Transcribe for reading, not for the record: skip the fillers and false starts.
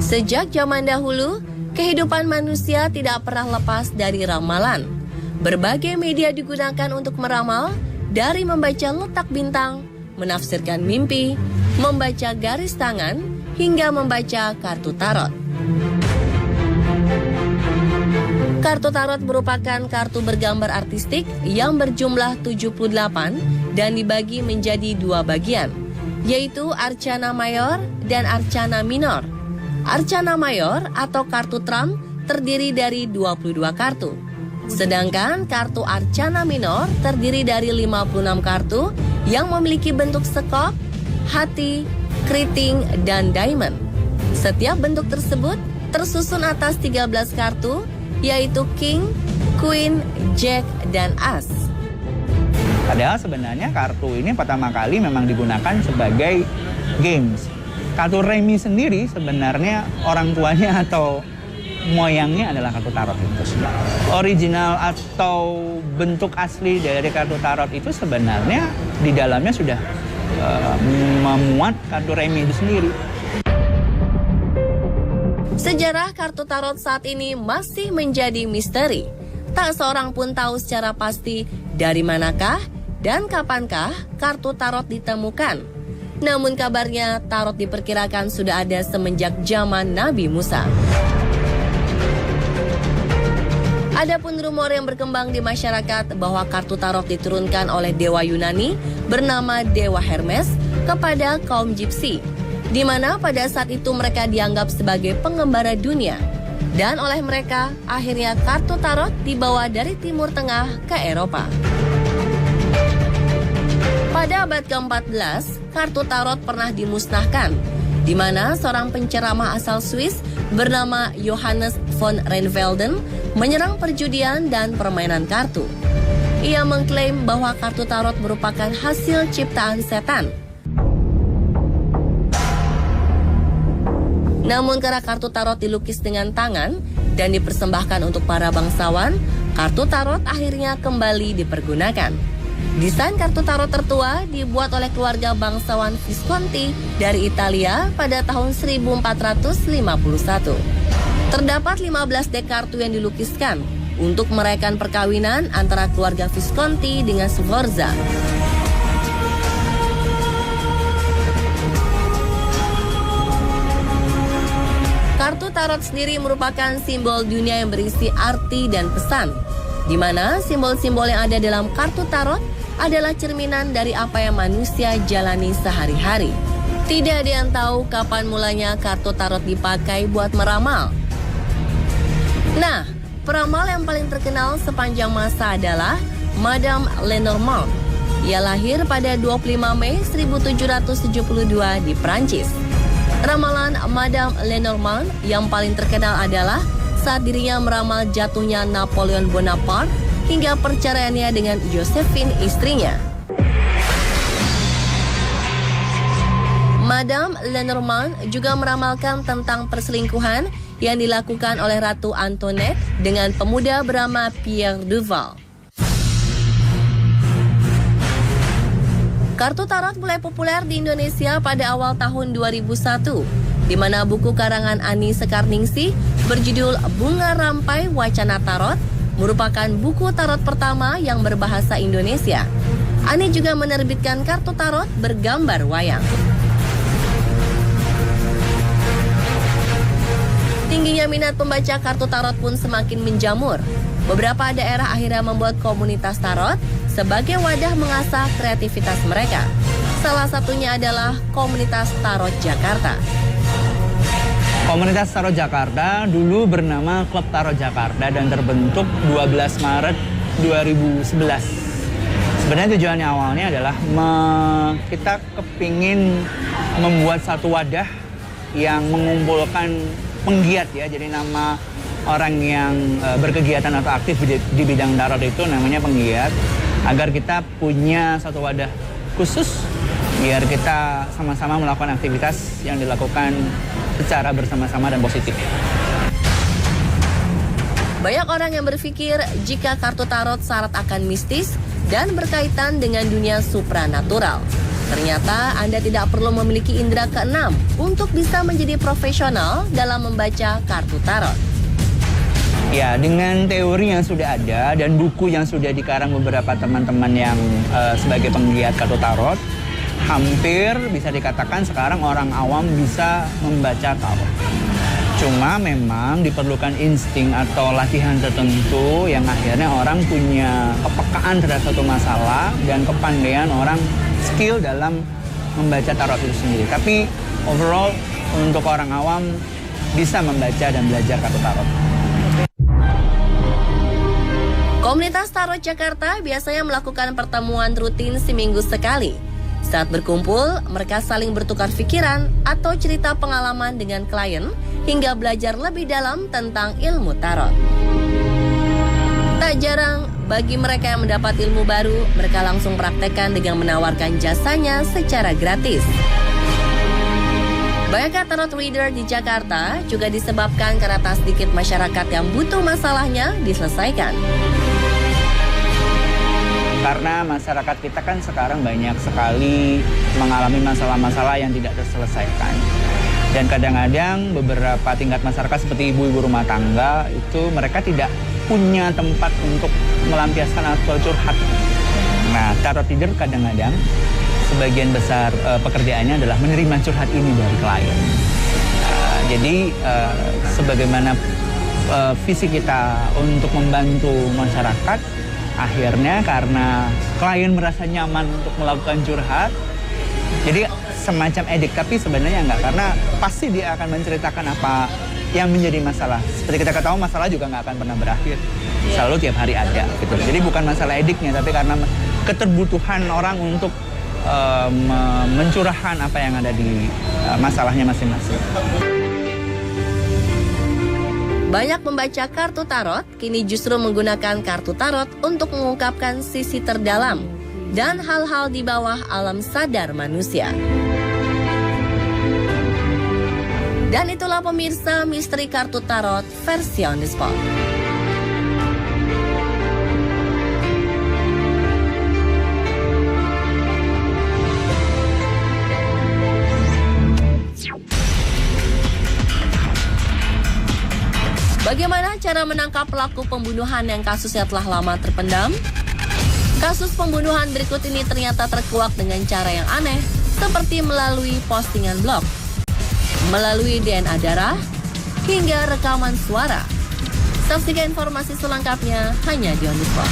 Sejak zaman dahulu, kehidupan manusia tidak pernah lepas dari ramalan. Berbagai media digunakan untuk meramal, dari membaca letak bintang, menafsirkan mimpi, membaca garis tangan, hingga membaca kartu tarot. Kartu tarot merupakan kartu bergambar artistik yang berjumlah 78 dan dibagi menjadi dua bagian, yaitu Arcana Mayor dan Arcana Minor. Arcana Mayor atau kartu Trump terdiri dari 22 kartu. Sedangkan kartu Arcana Minor terdiri dari 56 kartu yang memiliki bentuk sekop, hati, keriting, dan diamond. Setiap bentuk tersebut tersusun atas 13 kartu, yaitu King, Queen, Jack, dan As. Padahal sebenarnya kartu ini pertama kali memang digunakan sebagai games. Kartu remi sendiri sebenarnya orang tuanya atau moyangnya adalah kartu tarot itu. Original atau bentuk asli dari kartu tarot itu sebenarnya di dalamnya sudah memuat kartu remi itu sendiri. Sejarah kartu tarot saat ini masih menjadi misteri. Tak seorang pun tahu secara pasti dari manakah dan kapankah kartu tarot ditemukan. Namun kabarnya tarot diperkirakan sudah ada semenjak zaman Nabi Musa. Adapun rumor yang berkembang di masyarakat bahwa kartu tarot diturunkan oleh dewa Yunani bernama Dewa Hermes kepada kaum Gypsy, di mana pada saat itu mereka dianggap sebagai pengembara dunia. Dan oleh mereka, akhirnya kartu tarot dibawa dari Timur Tengah ke Eropa. Pada abad ke-14, kartu tarot pernah dimusnahkan, di mana seorang penceramah asal Swiss bernama Johannes von Reinfelden menyerang perjudian dan permainan kartu. Ia mengklaim bahwa kartu tarot merupakan hasil ciptaan setan. Namun karena kartu tarot dilukis dengan tangan dan dipersembahkan untuk para bangsawan, kartu tarot akhirnya kembali dipergunakan. Desain kartu tarot tertua dibuat oleh keluarga bangsawan Visconti dari Italia pada tahun 1451. Terdapat 15 dek kartu yang dilukiskan untuk merayakan perkawinan antara keluarga Visconti dengan Sforza. Kartu tarot sendiri merupakan simbol dunia yang berisi arti dan pesan, di mana simbol-simbol yang ada dalam kartu tarot adalah cerminan dari apa yang manusia jalani sehari-hari. Tidak ada yang tahu kapan mulanya kartu tarot dipakai buat meramal. Nah, peramal yang paling terkenal sepanjang masa adalah Madame Lenormand. Ia lahir pada 25 Mei 1772 di Prancis. Ramalan Madame Lenormand yang paling terkenal adalah saat dirinya meramal jatuhnya Napoleon Bonaparte hingga perceraiannya dengan Josephine, istrinya. Madame Lenormand juga meramalkan tentang perselingkuhan yang dilakukan oleh Ratu Antoinette dengan pemuda bernama Pierre Duval. Kartu tarot mulai populer di Indonesia pada awal tahun 2001, di mana buku karangan Ani Sekarningsih berjudul Bunga Rampai Wacana Tarot merupakan buku tarot pertama yang berbahasa Indonesia. Ani juga menerbitkan kartu tarot bergambar wayang. Tingginya minat pembaca kartu tarot pun semakin menjamur. Beberapa daerah akhirnya membuat komunitas tarot sebagai wadah mengasah kreativitas mereka. Salah satunya adalah komunitas Tarot Jakarta. Komunitas Tarot Jakarta dulu bernama Klub Tarot Jakarta dan terbentuk 12 Maret 2011. Sebenarnya tujuannya awalnya adalah kita kepingin membuat satu wadah yang mengumpulkan penggiat ya. Jadi nama orang yang berkegiatan atau aktif di bidang tarot itu namanya penggiat. Agar kita punya satu wadah khusus biar kita sama-sama melakukan aktivitas yang dilakukan secara bersama-sama dan positif. Banyak orang yang berpikir jika kartu tarot syarat akan mistis dan berkaitan dengan dunia supranatural. Ternyata Anda tidak perlu memiliki indera keenam untuk bisa menjadi profesional dalam membaca kartu tarot. Ya, dengan teori yang sudah ada dan buku yang sudah dikarang beberapa teman-teman yang sebagai penggiat kartu tarot, hampir bisa dikatakan sekarang orang awam bisa membaca tarot. Cuma memang diperlukan insting atau latihan tertentu yang akhirnya orang punya kepekaan terhadap satu masalah dan kepandaian orang skill dalam membaca tarot itu sendiri. Tapi overall untuk orang awam bisa membaca dan belajar kartu tarot. Komunitas Tarot Jakarta biasanya melakukan pertemuan rutin seminggu sekali. Saat berkumpul, mereka saling bertukar pikiran atau cerita pengalaman dengan klien hingga belajar lebih dalam tentang ilmu tarot. Tak jarang, bagi mereka yang mendapat ilmu baru, mereka langsung praktekkan dengan menawarkan jasanya secara gratis. Banyaknya tarot reader di Jakarta juga disebabkan karena tak sedikit masyarakat yang butuh masalahnya diselesaikan. Karena masyarakat kita kan sekarang banyak sekali mengalami masalah-masalah yang tidak terselesaikan. Dan kadang-kadang beberapa tingkat masyarakat seperti ibu-ibu rumah tangga itu mereka tidak punya tempat untuk melampiaskan atau curhat. Nah, tarot reader kadang-kadang sebagian besar pekerjaannya adalah menerima curhat ini dari klien. Jadi sebagaimana visi kita untuk membantu masyarakat, akhirnya karena klien merasa nyaman untuk melakukan curhat, jadi semacam edik, tapi sebenarnya enggak, karena pasti dia akan menceritakan apa yang menjadi masalah. Seperti kita ketahui, masalah juga nggak akan pernah berakhir, selalu tiap hari ada gitu. Jadi bukan masalah ediknya, tapi karena keterbutuhan orang untuk mencurahkan apa yang ada di masalahnya masing-masing. Banyak pembaca kartu tarot kini justru menggunakan kartu tarot untuk mengungkapkan sisi terdalam dan hal-hal di bawah alam sadar manusia. Dan itulah pemirsa misteri kartu tarot versi on the spot. Bagaimana cara menangkap pelaku pembunuhan yang kasusnya telah lama terpendam? Kasus pembunuhan berikut ini ternyata terkuak dengan cara yang aneh, seperti melalui postingan blog, melalui DNA darah, hingga rekaman suara. Saksikan informasi selengkapnya hanya di On The Spot.